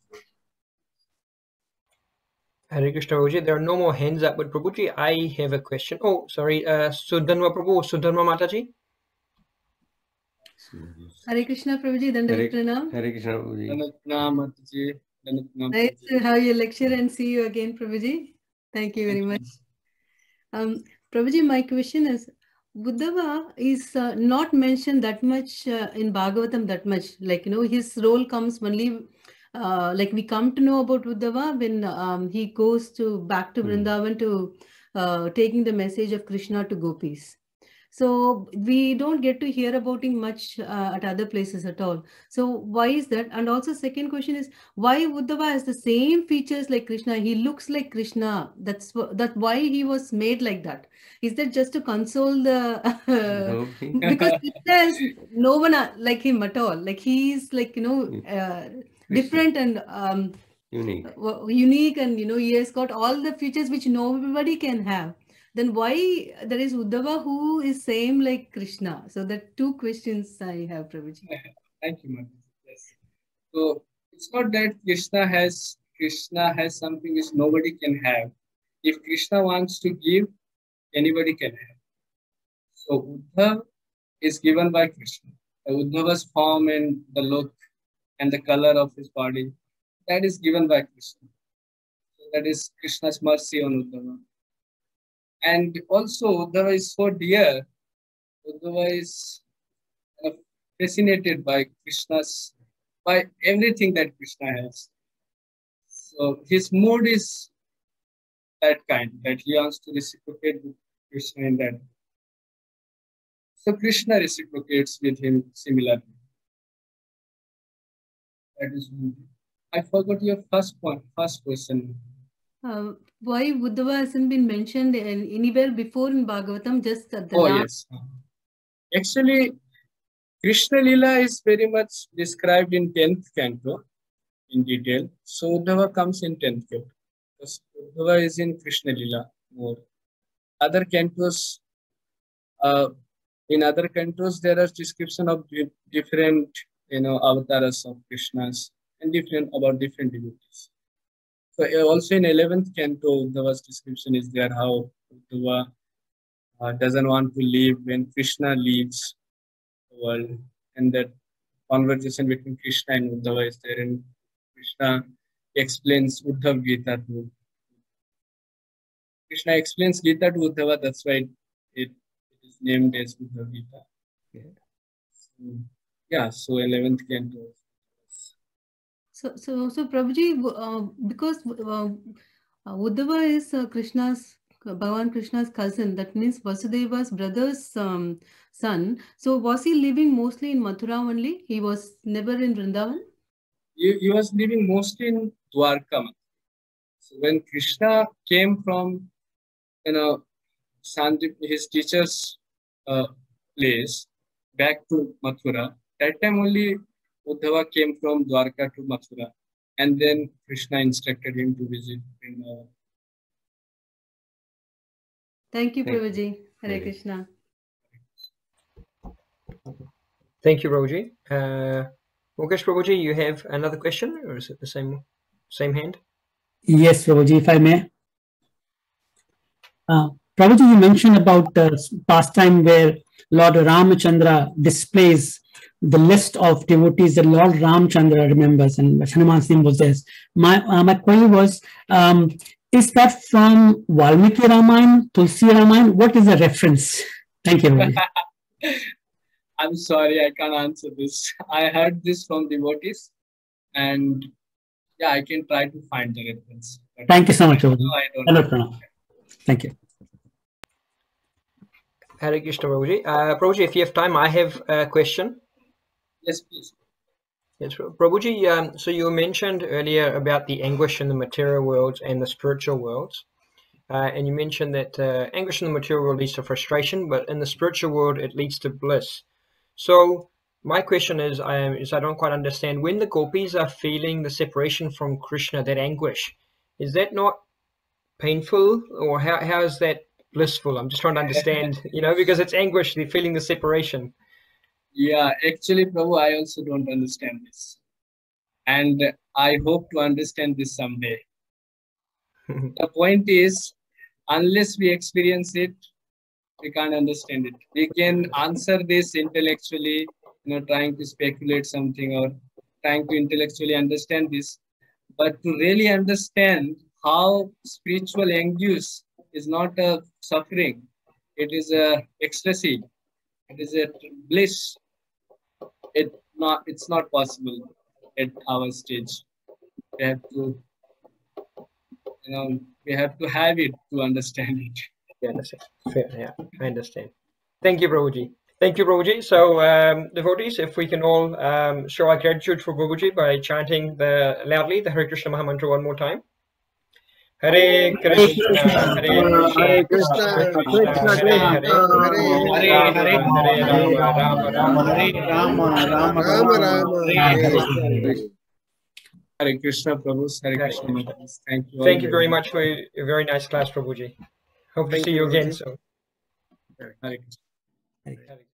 S1: Hare Krishna, Prabhuji. There are no more hands up, but Prabhuji, I have a question. Oh, sorry, Sudhanma Prabhu, Sudhanma Mataji.
S4: Hare Krishna, Prabhuji. Dandavat Pranam.
S5: Hare Krishna, Prabhuji.
S4: Nice to have your lecture and see you again, Prabhuji. Thank you very much. Prabhuji, my question is, Uddhava is not mentioned that much in Bhagavatam that much. Like, his role comes only, like we come to know about Uddhava when he goes back to Vrindavan to taking the message of Krishna to gopis. So we don't get to hear about him much at other places at all. So why is that? And also second question is, why Uddhava has the same features like Krishna? He looks like Krishna. That's why he was made like that. Is that just to console the... because Krishna is no one like him at all. Like he's like, different and unique and, he has got all the features which nobody can have. Then why there is Uddhava who is same like Krishna? So that two questions I have, Prabhuji.
S2: Thank you, Madhava. Yes. So it's not that Krishna has something which nobody can have. If Krishna wants to give, anybody can have. So Uddhava is given by Krishna. Uddhava's form and the look and the color of his body, that is given by Krishna. So that is Krishna's mercy on Uddhava. And also, Uddhava is so dear. Uddhava is fascinated by by everything that Krishna has. So his mood is that kind, that he wants to reciprocate with Krishna in that. So Krishna reciprocates with him similarly. That is one. I forgot your first question.
S4: Why Uddhava hasn't been mentioned anywhere before in Bhagavatam, just at the
S2: last? Yes. Actually, Krishna Lila is very much described in 10th canto in detail. So Uddhava comes in 10th canto. Because Uddhava is in Krishna Lila more. Other cantos, in other cantos, there are description of different, avatars of Krishnas and about different devotees. So also in 11th canto, Uddhava's description is there, how Uddhava doesn't want to leave when Krishna leaves the world. And that conversation between Krishna and Uddhava is there. And Krishna explains Uddhava Gita to Krishna explains Gita to Uddhava, that's why it is named as Uddhava Gita. Yeah, so 11th canto.
S4: So Prabhuji, because Uddhava is Bhagavan Krishna's cousin, that means Vasudeva's brother's son. So was he living mostly in Mathura only? He was never in Vrindavan?
S2: He was living mostly in Dwarka. So when Krishna came from, Sandip, his teacher's place, back to Mathura, that time only Uddhava came from Dwarka to Mathura, and then Krishna instructed him to visit Vrindavan.
S4: Thank you, Prabhuji. Hare Krishna.
S1: Thank you, Prabhuji. Mukesh Prabhuji, you have another question, or is it the same one? Same hand.
S3: Yes, Prabhuji, if I may. Prabhuji, you mentioned about the pastime where Lord Ramachandra displays the list of devotees that Lord Ramachandra remembers, and Hanuman's name was there. My query was, is that from Valmiki Ramayana, Tulsi Ramayana? What is the reference? Thank you, Prabhuji.
S2: I'm sorry, I can't answer this. I heard this from devotees, and yeah, I can try to find the reference. But
S3: Thank you so much, Prabhuji.
S2: I don't
S3: Hello,
S2: know.
S3: Pranav. Thank you.
S1: Hare Krishna, Prabhuji. Prabhuji, if you have time, I have a question.
S2: Yes, please.
S1: Yes, Prabhuji, so you mentioned earlier about the anguish in the material worlds and the spiritual worlds. And you mentioned that anguish in the material world leads to frustration, but in the spiritual world, it leads to bliss. So my question is I don't quite understand, when the gopis are feeling the separation from Krishna, that anguish, is that not painful, or how is that blissful? I'm just trying to understand, because it's anguish, they're feeling the separation.
S2: Yeah, actually, Prabhu, I also don't understand this. And I hope to understand this someday. The point is, unless we experience it, we can't understand it. We can answer this intellectually, trying to speculate something or trying to intellectually understand this. But to really understand how spiritual anguish is not a suffering, it is a ecstasy, it is a bliss. It's not possible at our stage. We have to, we have to have it to understand it.
S1: Yeah, that's it. Fair, yeah, I understand. Thank you, Prabhuji. Thank you, Prabhuji. So, devotees, if we can all show our gratitude for Prabhuji by chanting loudly the Hare Krishna Mahamantra one more time. Hare Krishna, Hare Krishna, Krishna Hare Hare, Hare Rama, Rama Rama, Hare
S2: Hare Krishna, Prabhu. Hare Krishna. Thank you.
S1: Thank you very much for a very nice class, Prabhuji. Hope to see you again soon.
S2: Hare Krishna.